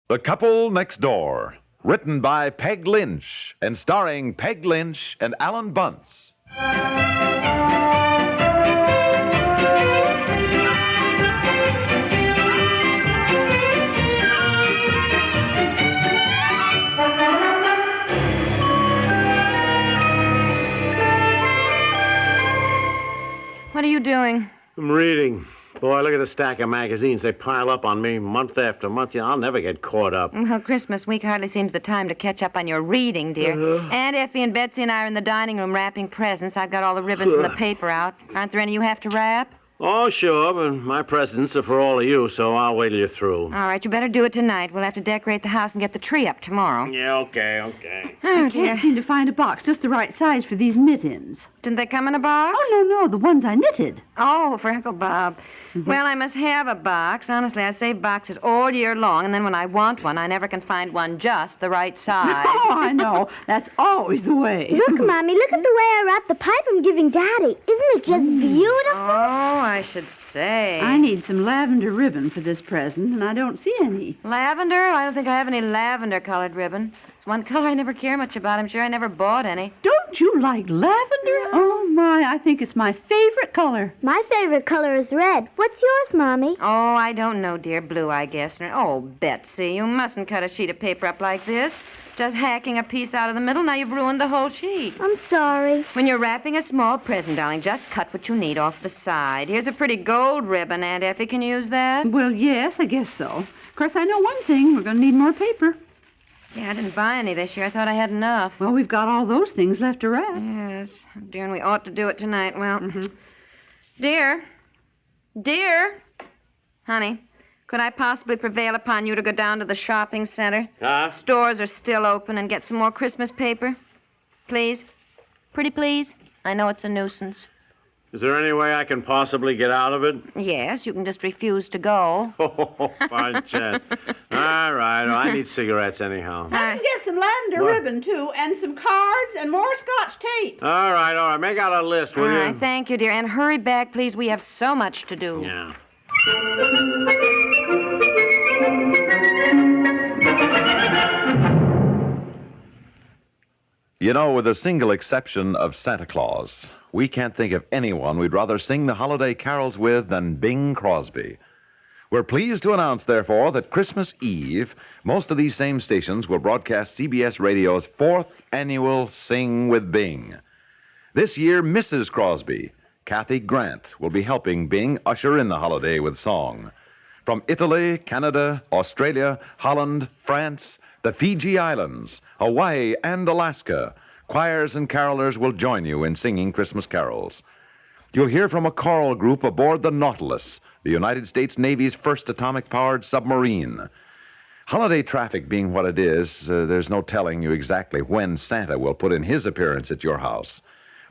The Couple Next Door, written by Peg Lynch and starring Peg Lynch and Alan Bunce. What are you doing? I'm reading. Boy, look at the stack of magazines. They pile up on me month after month. I'll never get caught up. Well, Christmas week hardly seems the time to catch up on your reading, dear. Aunt Effie and Betsy and I are in the dining room wrapping presents. I've got all the ribbons and the paper out. Aren't there any you have to wrap? Oh, sure, but my presents are for all of you, so I'll wait till you're through. All right, you better do it tonight. We'll have to decorate the house and get the tree up tomorrow. Yeah, okay. Oh, I can't seem to find a box just the right size for these mittens. Didn't they come in a box? Oh, no, the ones I knitted. Oh, for Uncle Bob. Well, I must have a box. Honestly, I save boxes all year long, and then when I want one, I never can find one just the right size. Oh, I know. That's always the way. Look, Mommy, look at the way I wrapped the pipe I'm giving Daddy. Isn't it just beautiful? Oh, I should say. I need some lavender ribbon for this present, and I don't see any. Lavender? I don't think I have any lavender-colored ribbon. It's one color I never care much about. I'm sure I never bought any. Don't you like lavender? Oh, my, I think it's my favorite color. My favorite color is red. What's yours, Mommy? Oh, I don't know, dear. Blue, I guess. Oh, Betsy, you mustn't cut a sheet of paper up like this. Just hacking a piece out of the middle, now you've ruined the whole sheet. I'm sorry. When you're wrapping a small present, darling, just cut what you need off the side. Here's a pretty gold ribbon, Aunt Effie. Can you use that? Well, yes, I guess so. Of course, I know one thing. We're going to need more paper. Yeah, I didn't buy any this year. I thought I had enough. Well, we've got all those things left to wrap. Yes, dear, and we ought to do it tonight. Well, Dear, honey, could I possibly prevail upon you to go down to the shopping center? Stores are still open, and get some more Christmas paper? Please? Pretty please? I know it's a nuisance. Is there any way I can possibly get out of it? Yes, you can just refuse to go. Oh, fine chance. All right, I need cigarettes anyhow. I can get some lavender ribbon, too, and some cards and more Scotch tape. All right. Make out a list, will All you? right, thank you, dear. And hurry back, please. We have so much to do. Yeah. You know, with the single exception of Santa Claus, we can't think of anyone we'd rather sing the holiday carols with than Bing Crosby. We're pleased to announce, therefore, that Christmas Eve, most of these same stations will broadcast CBS Radio's 4th annual Sing with Bing. This year, Mrs. Crosby, Kathy Grant, will be helping Bing usher in the holiday with song. From Italy, Canada, Australia, Holland, France, the Fiji Islands, Hawaii, and Alaska, choirs and carolers will join you in singing Christmas carols. You'll hear from a choral group aboard the Nautilus, the United States Navy's first atomic-powered submarine. Holiday traffic being what it is, there's no telling you exactly when Santa will put in his appearance at your house.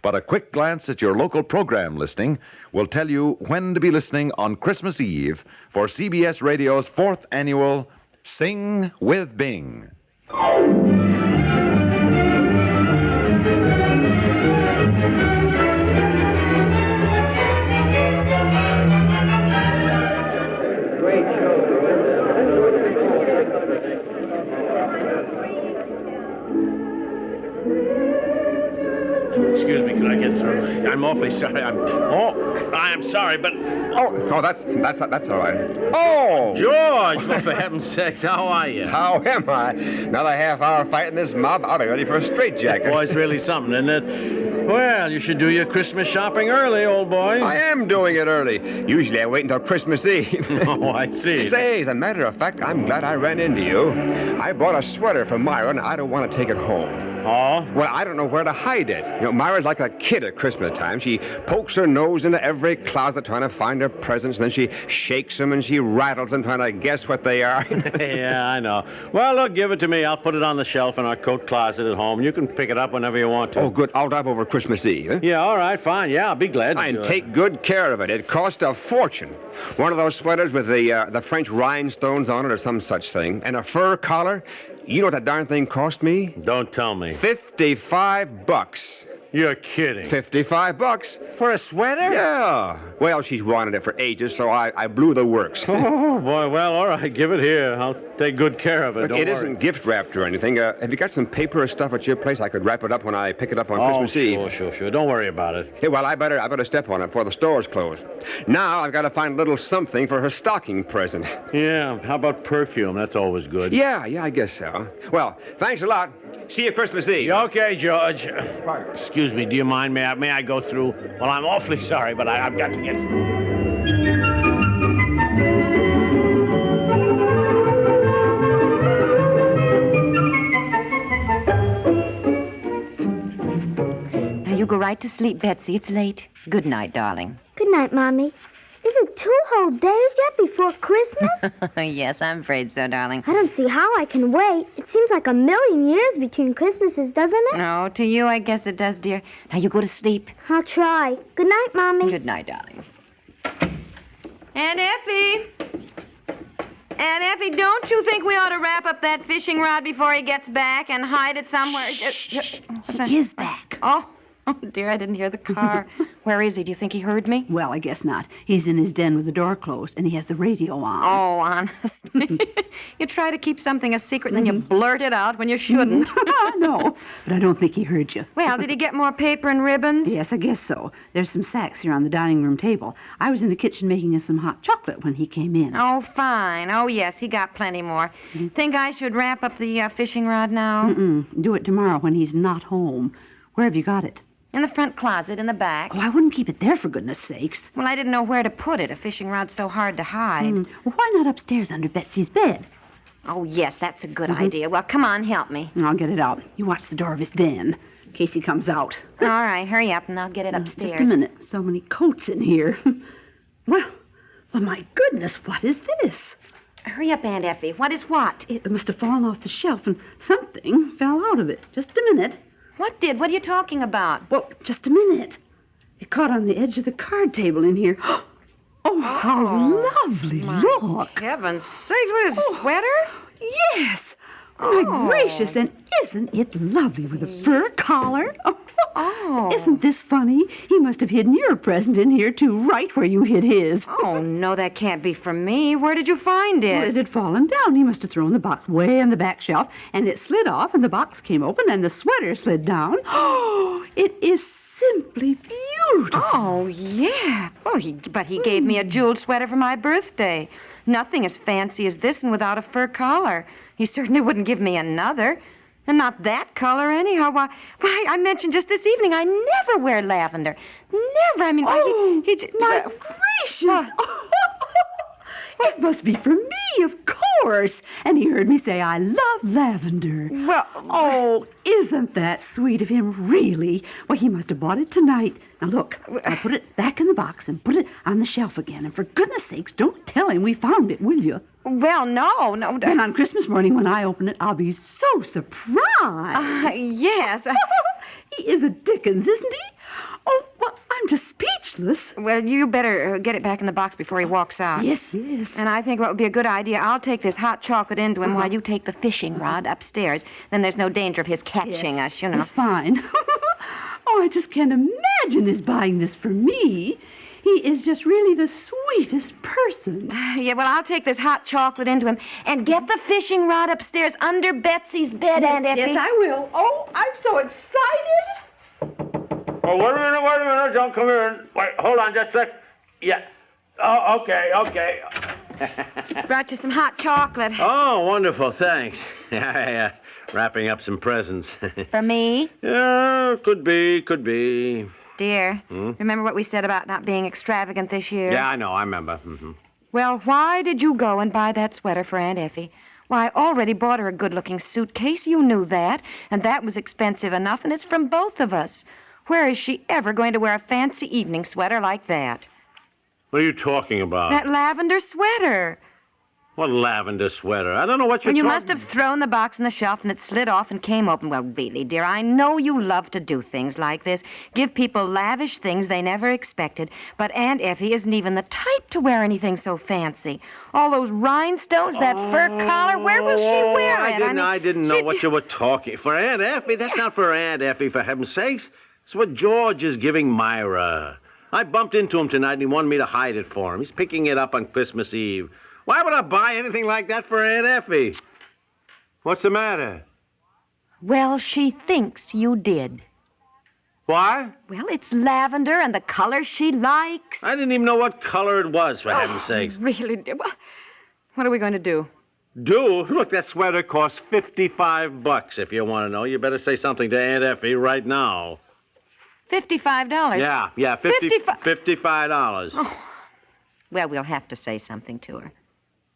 But a quick glance at your local program listing will tell you when to be listening on Christmas Eve for CBS Radio's 4th annual Sing with Bing. Excuse me, can I get through? I'm awfully sorry. I'm sorry, but... Oh, that's all right. Oh! George, well, for heaven's sakes, how are you? How am I? Another half hour fighting this mob, I'll be ready for a straitjacket. Boy's really something, isn't it? Well, you should do your Christmas shopping early, old boy. I am doing it early. Usually I wait until Christmas Eve. Oh, I see. Say, as a matter of fact, I'm glad I ran into you. I bought a sweater for Myra, and I don't want to take it home. Oh? Well, I don't know where to hide it. You know, Myra's like a kid at Christmas time. She pokes her nose into every closet trying to find her presents, and then she shakes them and she rattles them trying to guess what they are. Yeah, I know. Well, look, give it to me. I'll put it on the shelf in our coat closet at home. You can pick it up whenever you want to. Oh, good. I'll drive over Christmas Eve. Huh? Yeah, all right, fine. Yeah, I'll be glad to And do it. take good care of it. It cost a fortune. One of those sweaters with the French rhinestones on it or some such thing, and a fur collar. You know what that darn thing cost me? Don't tell me. $55. You're kidding. $55. For a sweater? Yeah. Well, she's wanted it for ages, so I blew the works. Oh, boy. Well, all right. Give it here. I'll take good care of it. Look, Don't it worry. isn't gift wrapped or anything. Have you got some paper or stuff at your place? I could wrap it up when I pick it up on Christmas Eve. Sure. Don't worry about it. Hey, well, I better step on it before the store's closed. Now I've got to find a little something for her stocking present. Yeah. How about perfume? That's always good. Yeah, I guess so. Well, thanks a lot. See you Christmas Eve. Okay, George. Excuse me. Do you mind? May I go through? Well, I'm awfully sorry, but I've got to get through. Now, you go right to sleep, Betsy. It's late. Good night, darling. Good night, Mommy. Is it 2 whole days yet before Christmas? Yes, I'm afraid so, darling. I don't see how I can wait. It seems like 1,000,000 years between Christmases, doesn't it? No, to you, I guess it does, dear. Now, you go to sleep. I'll try. Good night, Mommy. Good night, darling. Aunt Effie! Aunt Effie, don't you think we ought to wrap up that fishing rod before he gets back and hide it somewhere? He is back. Oh, dear, I didn't hear the car. Where is he? Do you think he heard me? Well, I guess not. He's in his den with the door closed, and he has the radio on. Oh, honestly. You try to keep something a secret, and then you blurt it out when you shouldn't. No, but I don't think he heard you. Well, did he get more paper and ribbons? Yes, I guess so. There's some sacks here on the dining room table. I was in the kitchen making us some hot chocolate when he came in. Oh, fine. Oh, yes, he got plenty more. Think I should wrap up the fishing rod now? Do it tomorrow when he's not home. Where have you got it? In the front closet, in the back. Oh, I wouldn't keep it there, for goodness sakes. Well, I didn't know where to put it. A fishing rod's so hard to hide. Well, why not upstairs under Betsy's bed? Oh, yes, that's a good idea. Well, come on, help me. I'll get it out. You watch the door of his den, in case he comes out. All right, hurry up, and I'll get it upstairs. Just a minute. So many coats in here. Well, my goodness, what is this? Hurry up, Aunt Effie. What is what? It must have fallen off the shelf, and something fell out of it. Just a minute. What did? What are you talking about? Well, just a minute. It caught on the edge of the card table in here. Oh, how lovely. Look. Heaven's sakes, what is a sweater? Yes. Oh, my gracious, and isn't it lovely with a fur collar? Oh. Isn't this funny? He must have hidden your present in here, too, right where you hid his. Oh, no, that can't be for me. Where did you find it? Well, it had fallen down. He must have thrown the box way on the back shelf, and it slid off, and the box came open, and the sweater slid down. Oh, it is simply beautiful. Oh, yeah. Oh, but he gave me a jeweled sweater for my birthday. Nothing as fancy as this and without a fur collar. He certainly wouldn't give me another. And not that color, anyhow. Why, I mentioned just this evening I never wear lavender. Never. I mean, my gracious. It must be for me, of course. And he heard me say I love lavender. Well, oh, isn't that sweet of him, really? Well, he must have bought it tonight. Now, look, I'll put it back in the box and put it on the shelf again. And for goodness sakes, don't tell him we found it, will you? well, no. And on Christmas morning, when I open it, I'll be so surprised. Yes. He is a Dickens, isn't he? Oh, well, I'm just speechless. Well, you better get it back in the box before he walks out. Yes. And I think what would be a good idea, I'll take this hot chocolate into him while you take the fishing rod upstairs. Then there's no danger of his catching us, you know. That's fine. Oh, I just can't imagine his buying this for me. He is just really the sweetest person. Yeah, well, I'll take this hot chocolate into him and get the fishing rod upstairs under Betsy's bed, Aunt Effie. Yes, I will. Oh, I'm so excited. Oh, wait a minute. Don't come in. Wait, hold on just a sec. Yeah. Oh, okay. Brought you some hot chocolate. Oh, wonderful. Thanks. Wrapping up some presents. For me? Yeah, could be. Dear, remember what we said about not being extravagant this year? Yeah, I know. I remember. Mm-hmm. Well, why did you go and buy that sweater for Aunt Effie? Why, I already bought her a good-looking suitcase. You knew that. And that was expensive enough, and it's from both of us. Where is she ever going to wear a fancy evening sweater like that? What are you talking about? That lavender sweater. What lavender sweater? I don't know what you're Well, you talking... must have thrown the box on the shelf and it slid off and came open. Well, really, dear, I know you love to do things like this. Give people lavish things they never expected. But Aunt Effie isn't even the type to wear anything so fancy. All those rhinestones, that fur collar, where will she wear it? I didn't know what you were talking... For Aunt Effie? That's not for Aunt Effie, for heaven's sakes. It's what George is giving Myra. I bumped into him tonight and he wanted me to hide it for him. He's picking it up on Christmas Eve. Why would I buy anything like that for Aunt Effie? What's the matter? Well, she thinks you did. What? Well, it's lavender and the color she likes. I didn't even know what color it was, for heaven's sakes. Really? What are we going to do? Look, that sweater costs $55 if you want to know. You better say something to Aunt Effie right now. $55? Yeah, $55. Oh. Well, we'll have to say something to her.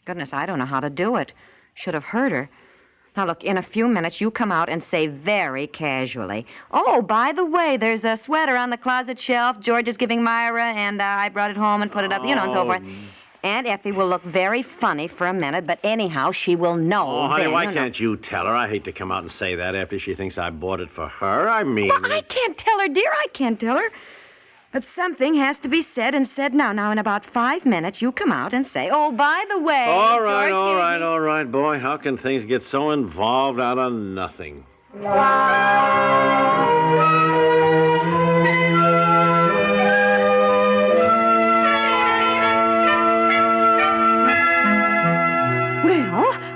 Goodness, I don't know how to do it. Should have heard her. Now, look, in a few minutes, you come out and say very casually, "Oh, by the way, there's a sweater on the closet shelf. George is giving Myra, and I brought it home and put it up," and so forth. Aunt Effie will look very funny for a minute, but anyhow, she will know. Oh, honey, then, why can't you tell her? I hate to come out and say that after she thinks I bought it for her. I mean... Well, I can't tell her, dear. I can't tell her. But something has to be said and said now. Now, in about 5 minutes, you come out and say, "Oh, by the way..." All right, boy. How can things get so involved out of nothing?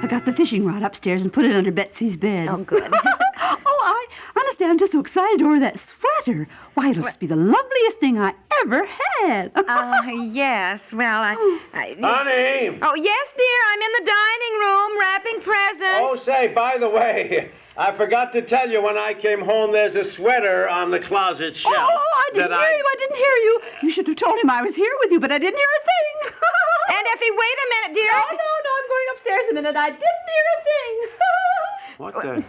I got the fishing rod upstairs and put it under Betsy's bed. Oh, good. I honestly, I'm just so excited over that sweater. Why, it'll just be the loveliest thing I ever had. Yes. Well, I... Honey! Oh, yes, dear. I'm in the dining room wrapping presents. Oh, say, by the way, I forgot to tell you when I came home there's a sweater on the closet shelf. I didn't hear you. You should have told him I was here with you, but I didn't hear a thing. Aunt Effie, wait a minute, dear. No, I'm going upstairs a minute. I didn't hear a thing. What the...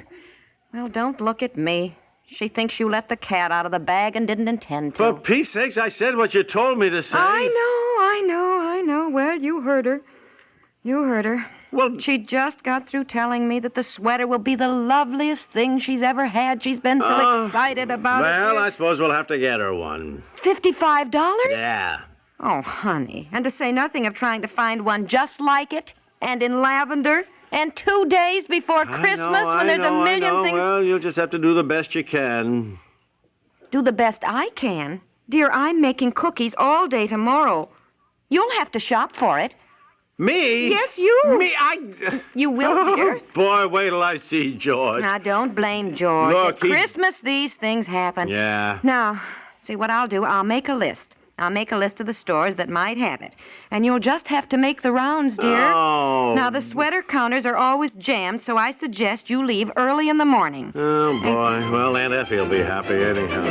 Well, don't look at me. She thinks you let the cat out of the bag and didn't intend to. For Pete's sakes, I said what you told me to say. I know. Well, you heard her. Well, she just got through telling me that the sweater will be the loveliest thing she's ever had. She's been so excited about it. Well, I suppose we'll have to get her one. $55? Yeah. Oh, honey. And to say nothing of trying to find one just like it and in lavender and 2 days before Christmas when there's a million things... Well, you'll just have to do the best you can. Do the best I can? Dear, I'm making cookies all day tomorrow. You'll have to shop for it. Me? Yes, you. Me? You will, dear. Boy, wait till I see George. Now, don't blame George. Look, At Christmas, these things happen. Yeah. Now, see what I'll do. I'll make a list. I'll make a list of the stores that might have it. And you'll just have to make the rounds, dear. Oh. Now, the sweater counters are always jammed, so I suggest you leave early in the morning. Oh, boy. Well, Aunt Effie will be happy anyhow.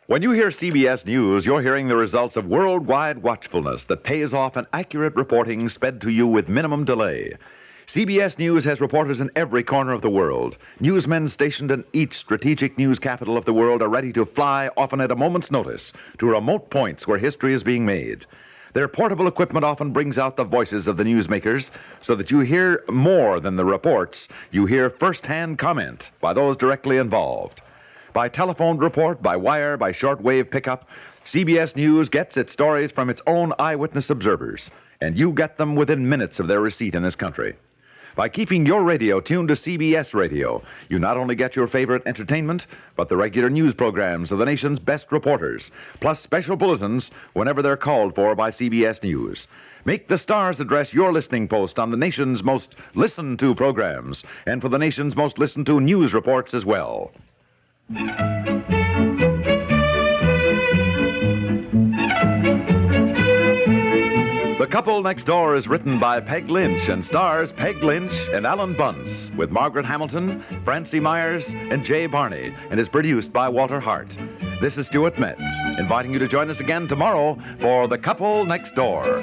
When you hear CBS News, you're hearing the results of worldwide watchfulness that pays off in accurate reporting sped to you with minimum delay. CBS News has reporters in every corner of the world. Newsmen stationed in each strategic news capital of the world are ready to fly, often at a moment's notice, to remote points where history is being made. Their portable equipment often brings out the voices of the newsmakers so that you hear more than the reports. You hear first-hand comment by those directly involved. By telephone report, by wire, by shortwave pickup, CBS News gets its stories from its own eyewitness observers, and you get them within minutes of their receipt in this country. By keeping your radio tuned to CBS Radio, you not only get your favorite entertainment, but the regular news programs of the nation's best reporters, plus special bulletins whenever they're called for by CBS News. Make the stars address your listening post on the nation's most listened-to programs, and for the nation's most listened-to news reports as well. The Couple Next Door is written by Peg Lynch and stars Peg Lynch and Alan Bunce with Margaret Hamilton, Francie Myers, and Jay Barney, and is produced by Walter Hart. This is Stuart Metz, inviting you to join us again tomorrow for The Couple Next Door.